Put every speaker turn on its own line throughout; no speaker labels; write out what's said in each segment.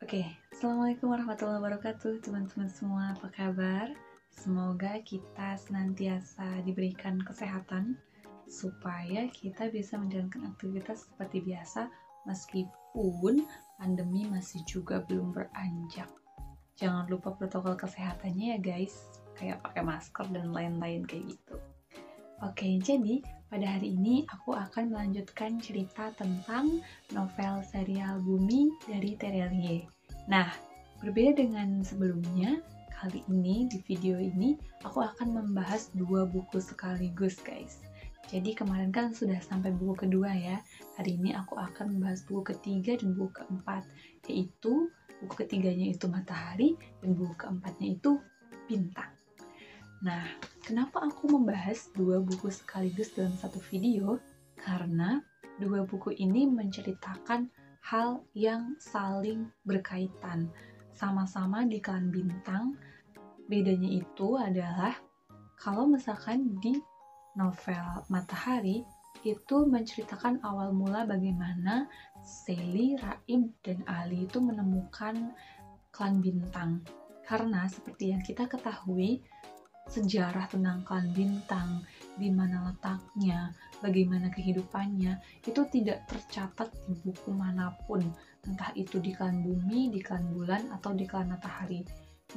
Oke, Assalamualaikum warahmatullahi wabarakatuh teman-teman semua, apa kabar? Semoga kita senantiasa diberikan kesehatan supaya kita bisa menjalankan aktivitas seperti biasa meskipun pandemi masih juga belum beranjak. Jangan lupa protokol kesehatannya ya guys, kayak pakai masker dan lain-lain kayak gitu. Oke, jadi pada hari ini aku akan melanjutkan cerita tentang novel serial Bumi dari Terelie. Nah, berbeda dengan sebelumnya, kali ini di video ini aku akan membahas dua buku sekaligus guys. Jadi kemarin kan sudah sampai buku kedua ya, hari ini aku akan membahas buku ketiga dan buku keempat, yaitu buku ketiganya itu Matahari dan buku keempatnya itu Bintang. Nah, kenapa aku membahas dua buku sekaligus dalam satu video? Karena dua buku ini menceritakan hal yang saling berkaitan. Sama-sama di Klan Bintang, bedanya itu adalah kalau misalkan di novel Matahari, itu menceritakan awal mula bagaimana Sally, Raib, dan Ali itu menemukan Klan Bintang. Karena seperti yang kita ketahui, sejarah tentang Klan Bintang, di mana letaknya, bagaimana kehidupannya, itu tidak tercatat di buku manapun, entah itu di Klan Bumi, di Klan Bulan, atau di Klan Matahari.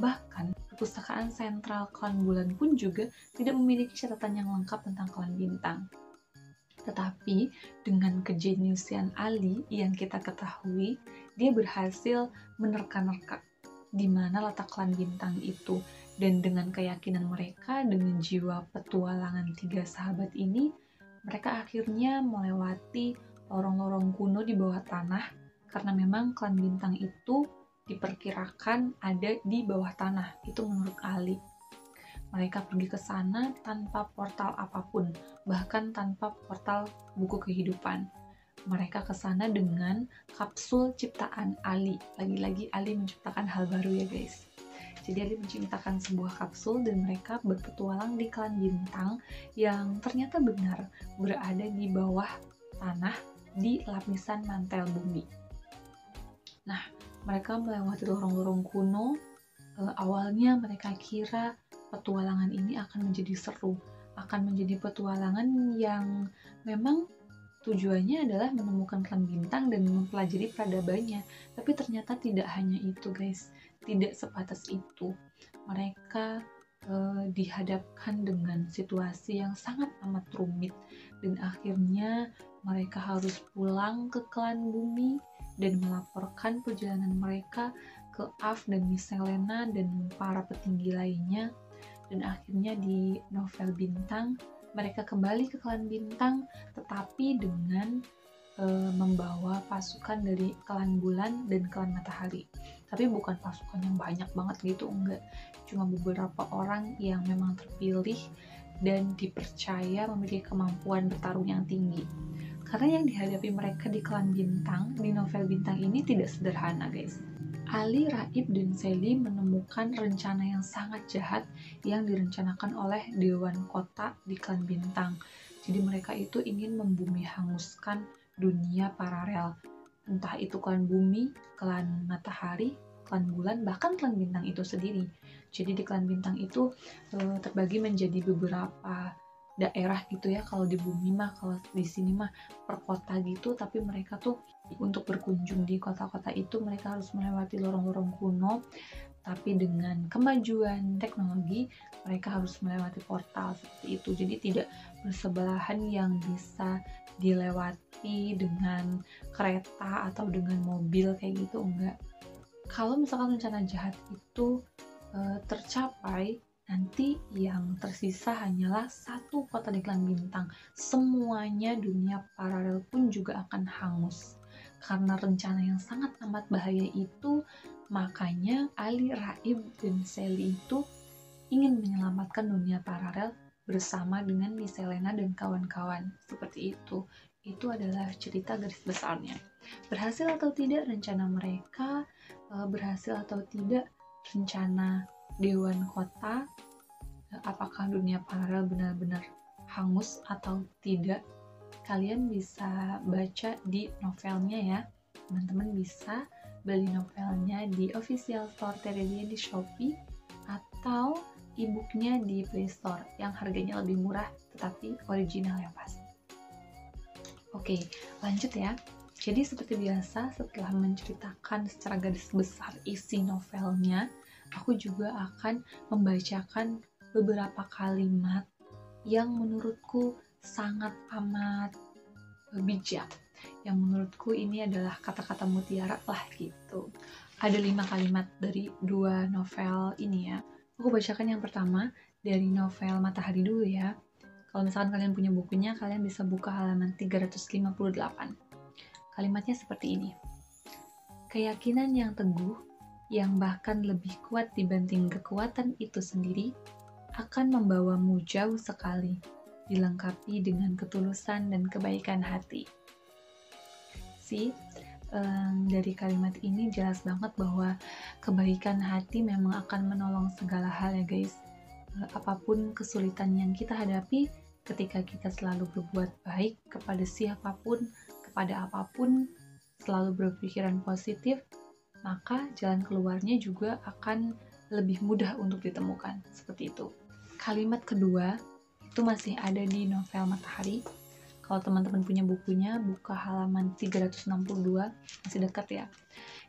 Bahkan, perpustakaan sentral Klan Bulan pun juga tidak memiliki catatan yang lengkap tentang Klan Bintang. Tetapi, dengan kejeniusan Ali yang kita ketahui, dia berhasil menerka-nerka di mana letak Klan Bintang itu. Dan dengan keyakinan mereka, dengan jiwa petualangan tiga sahabat ini, mereka akhirnya melewati lorong-lorong kuno di bawah tanah, karena memang Klan Bintang itu diperkirakan ada di bawah tanah, itu menurut Ali. Mereka pergi ke sana tanpa portal apapun, bahkan tanpa portal buku kehidupan. Mereka ke sana dengan kapsul ciptaan Ali. Lagi-lagi Ali menciptakan hal baru ya guys. Jadi Ali menciptakan sebuah kapsul dan mereka berpetualang di Klan Bintang yang ternyata benar berada di bawah tanah di lapisan mantel bumi. Nah, mereka melewati lorong-lorong kuno. Awalnya mereka kira petualangan ini akan menjadi seru, akan menjadi petualangan yang memang tujuannya adalah menemukan Klan Bintang dan mempelajari peradabannya. Tapi ternyata tidak hanya itu guys, tidak sebatas itu. Mereka dihadapkan dengan situasi yang sangat amat rumit dan akhirnya mereka harus pulang ke Klan Bumi dan melaporkan perjalanan mereka ke Af dan Miss Selena dan para petinggi lainnya. Dan akhirnya di novel Bintang mereka kembali ke Klan Bintang, tetapi dengan membawa pasukan dari Klan Bulan dan Klan Matahari. Tapi bukan pasukan yang banyak banget gitu, enggak. Cuma beberapa orang yang memang terpilih dan dipercaya memiliki kemampuan bertarung yang tinggi. Karena yang dihadapi mereka di Klan Bintang, di novel Bintang ini tidak sederhana guys. Ali, Raib, dan Sally menemukan rencana yang sangat jahat yang direncanakan oleh Dewan Kota di Klan Bintang. Jadi mereka itu ingin membumi hanguskan dunia paralel. Entah itu Klan Bumi, Klan Matahari, Klan Bulan, bahkan Klan Bintang itu sendiri. Jadi di Klan Bintang itu terbagi menjadi beberapa daerah gitu ya. Kalau di bumi mah, kalau di sini mah per kota gitu, tapi mereka tuh untuk berkunjung di kota-kota itu mereka harus melewati lorong-lorong kuno, tapi dengan kemajuan teknologi mereka harus melewati portal seperti itu. Jadi tidak bersebelahan yang bisa dilewati dengan kereta atau dengan mobil kayak gitu, enggak. Kalau misalkan rencana jahat itu tercapai, nanti yang tersisa hanyalah satu kota di Klan Bintang. Semuanya dunia paralel pun juga akan hangus. Karena rencana yang sangat amat bahaya itu, makanya Ali, Raib, dan Sally itu ingin menyelamatkan dunia paralel bersama dengan Miss Selena dan kawan-kawan. Seperti itu. Itu adalah cerita garis besarnya. Berhasil atau tidak rencana mereka, berhasil atau tidak rencana Dewan Kota, apakah dunia paralel benar-benar hangus atau tidak, kalian bisa baca di novelnya ya. Teman-teman bisa beli novelnya di official store Terelia di Shopee atau e-booknya di Play Store yang harganya lebih murah tetapi original yang pasti. Oke, lanjut ya. Jadi seperti biasa, setelah menceritakan secara garis besar isi novelnya, aku juga akan membacakan beberapa kalimat yang menurutku sangat amat bijak. Yang menurutku ini adalah kata-kata mutiara lah gitu. Ada 5 kalimat dari 2 novel ini ya. Aku bacakan yang pertama dari novel Matahari dulu ya. Kalau misalkan kalian punya bukunya, kalian bisa buka halaman 358. Kalimatnya seperti ini. Keyakinan yang teguh, yang bahkan lebih kuat dibanding kekuatan itu sendiri, akan membawamu jauh sekali, dilengkapi dengan ketulusan dan kebaikan hati. Dari kalimat ini jelas banget bahwa kebaikan hati memang akan menolong segala hal ya guys. Apapun kesulitan yang kita hadapi, ketika kita selalu berbuat baik kepada siapapun, kepada apapun, selalu berpikiran positif, maka jalan keluarnya juga akan lebih mudah untuk ditemukan. Seperti itu. Kalimat kedua, itu masih ada di novel Matahari. Kalau teman-teman punya bukunya, buka halaman 362, masih dekat ya.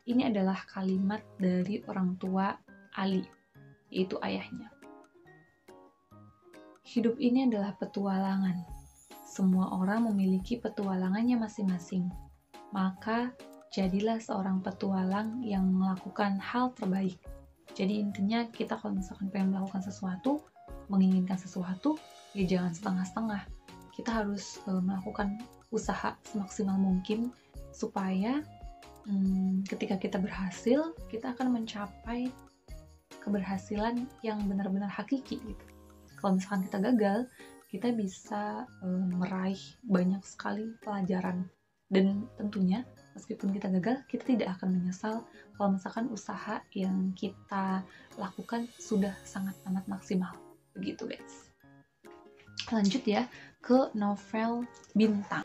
Ini adalah kalimat dari orang tua Ali, yaitu ayahnya. Hidup ini adalah petualangan. Semua orang memiliki petualangannya masing-masing. Maka, jadilah seorang petualang yang melakukan hal terbaik. Jadi intinya kita kalau misalkan pengen melakukan sesuatu, menginginkan sesuatu, ya jangan setengah-setengah. Kita harus melakukan usaha semaksimal mungkin supaya ketika kita berhasil, kita akan mencapai keberhasilan yang benar-benar hakiki gitu. Kalau misalkan kita gagal, kita bisa meraih banyak sekali pelajaran. Dan tentunya, meskipun kita gagal, kita tidak akan menyesal kalau misalkan usaha yang kita lakukan sudah sangat amat maksimal. Begitu guys. Lanjut ya ke novel Bintang.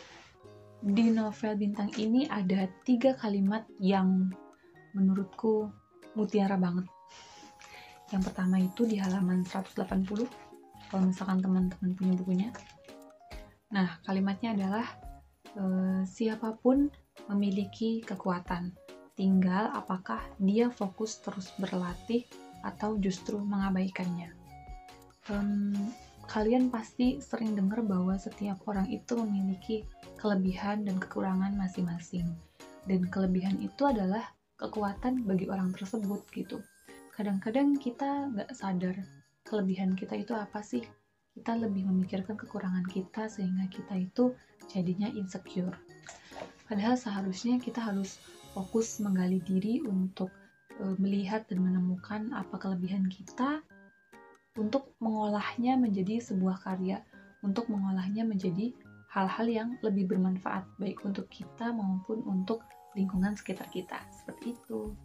Di novel Bintang ini ada 3 kalimat yang menurutku mutiara banget. Yang pertama itu di halaman 180, kalau misalkan teman-teman punya bukunya. Nah, kalimatnya adalah siapapun memiliki kekuatan, tinggal apakah dia fokus terus berlatih atau justru mengabaikannya. Kalian pasti sering dengar bahwa setiap orang itu memiliki kelebihan dan kekurangan masing-masing. Dan kelebihan itu adalah kekuatan bagi orang tersebut gitu. Kadang-kadang kita nggak sadar kelebihan kita itu apa sih. Kita lebih memikirkan kekurangan kita sehingga kita itu jadinya insecure. Padahal seharusnya kita harus fokus menggali diri untuk melihat dan menemukan apa kelebihan kita, untuk mengolahnya menjadi sebuah karya, untuk mengolahnya menjadi hal-hal yang lebih bermanfaat, baik untuk kita maupun untuk lingkungan sekitar kita. Seperti itu.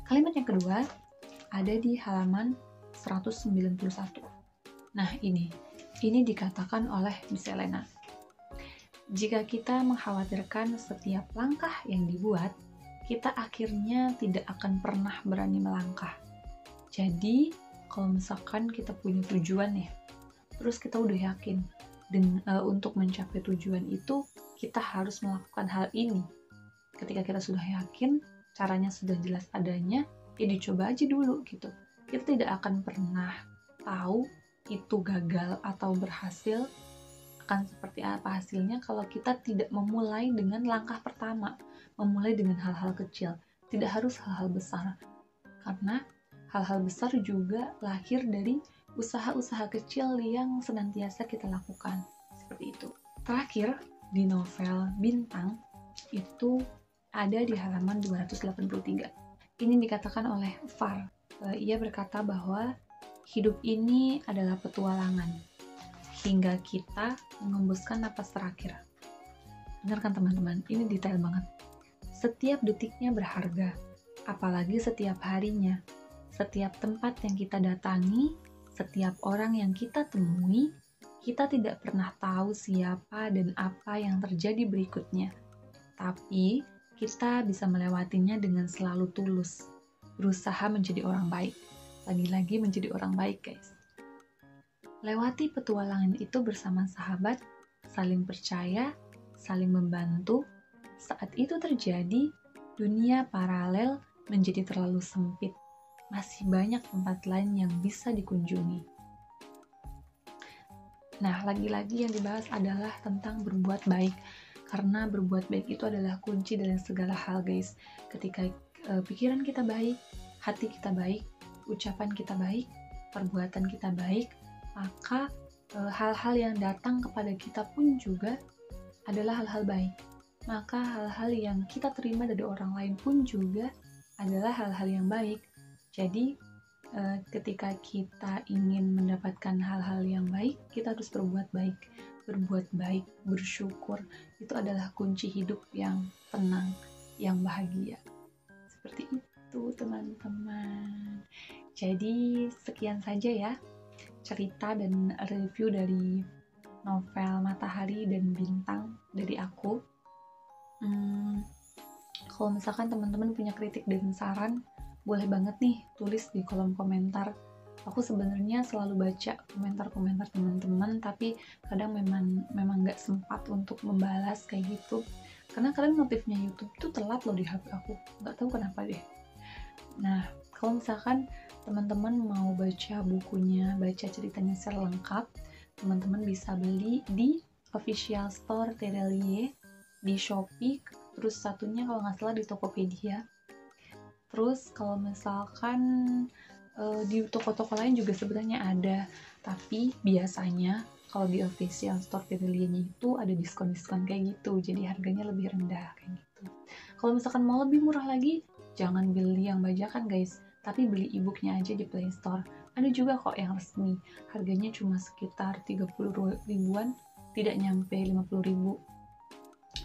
Kalimat yang kedua ada di halaman 191. Nah, ini dikatakan oleh Miss Elena. Jika kita mengkhawatirkan setiap langkah yang dibuat, kita akhirnya tidak akan pernah berani melangkah. Jadi, kalau misalkan kita punya tujuan nih, terus kita udah yakin untuk mencapai tujuan itu, kita harus melakukan hal ini. Ketika kita sudah yakin, caranya sudah jelas adanya, ya dicoba aja dulu gitu. Kita tidak akan pernah tahu itu gagal atau berhasil, akan seperti apa hasilnya kalau kita tidak memulai dengan langkah pertama, memulai dengan hal-hal kecil, tidak harus hal-hal besar. Karena hal-hal besar juga lahir dari usaha-usaha kecil yang senantiasa kita lakukan. Seperti itu. Terakhir, di novel Bintang, itu ada di halaman 283. Ini dikatakan oleh Far. Ia berkata bahwa hidup ini adalah petualangan, hingga kita mengembuskan napas terakhir. Benar kan teman-teman? Ini detail banget. Setiap detiknya berharga, apalagi setiap harinya. Setiap tempat yang kita datangi, setiap orang yang kita temui, kita tidak pernah tahu siapa dan apa yang terjadi berikutnya. Tapi, kita bisa melewatinya dengan selalu tulus, berusaha menjadi orang baik. Lagi-lagi menjadi orang baik, guys. Lewati petualangan itu bersama sahabat, saling percaya, saling membantu. Saat itu terjadi, dunia paralel menjadi terlalu sempit. Masih banyak tempat lain yang bisa dikunjungi. Nah, lagi-lagi yang dibahas adalah tentang berbuat baik. Karena berbuat baik itu adalah kunci dari segala hal, guys. Ketika pikiran kita baik, hati kita baik, ucapan kita baik, perbuatan kita baik, maka hal-hal yang datang kepada kita pun juga adalah hal-hal baik. Maka hal-hal yang kita terima dari orang lain pun juga adalah hal-hal yang baik. Jadi, ketika kita ingin mendapatkan hal-hal yang baik, kita harus berbuat baik. Berbuat baik, bersyukur, itu adalah kunci hidup yang tenang, yang bahagia. Seperti itu, teman-teman. Jadi, sekian saja ya cerita dan review dari novel Matahari dan Bintang dari aku. Kalau misalkan teman-teman punya kritik dan saran, boleh banget nih tulis di kolom komentar. Aku sebenarnya selalu baca komentar-komentar teman-teman, tapi kadang memang nggak sempat untuk membalas kayak gitu. Karena kadang notifnya YouTube tuh telat loh di HP aku, nggak tahu kenapa deh. Nah, kalau misalkan teman-teman mau baca bukunya, baca ceritanya secara lengkap, teman-teman bisa beli di official store Terelie, di Shopee, terus satunya kalau nggak salah di Tokopedia. Terus kalau misalkan di toko-toko lain juga sebenarnya ada, tapi biasanya kalau di official store Terelie-nya itu ada diskon-diskon kayak gitu, jadi harganya lebih rendah kayak gitu. Kalau misalkan mau lebih murah lagi, jangan beli yang bajakan guys, tapi beli e-booknya aja di Play Store. Ada juga kok yang resmi, harganya cuma sekitar 30 ribuan, tidak nyampe 50 ribu.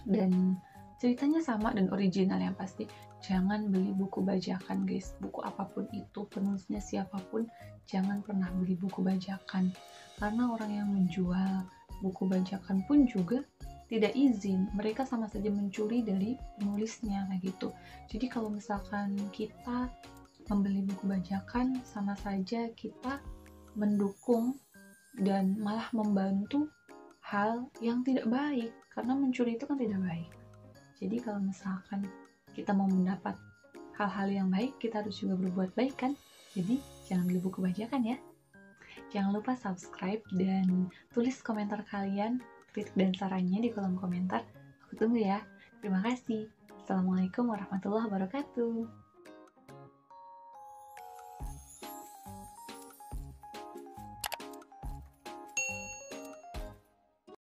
Dan ceritanya sama dan original yang pasti. Jangan beli buku bajakan guys, buku apapun itu, penulisnya siapapun, jangan pernah beli buku bajakan. Karena orang yang menjual buku bajakan pun juga tidak izin, mereka sama saja mencuri dari penulisnya kayak gitu. Jadi kalau misalkan kita membeli buku bajakan, sama saja kita mendukung dan malah membantu hal yang tidak baik, karena mencuri itu kan tidak baik. Jadi kalau misalkan kita mau mendapat hal-hal yang baik, kita harus juga berbuat baik kan. Jadi jangan beli buku bajakan ya. Jangan lupa subscribe dan tulis komentar kalian, kritik dan sarannya di kolom komentar. Aku tunggu ya. Terima kasih. Assalamualaikum warahmatullahi wabarakatuh.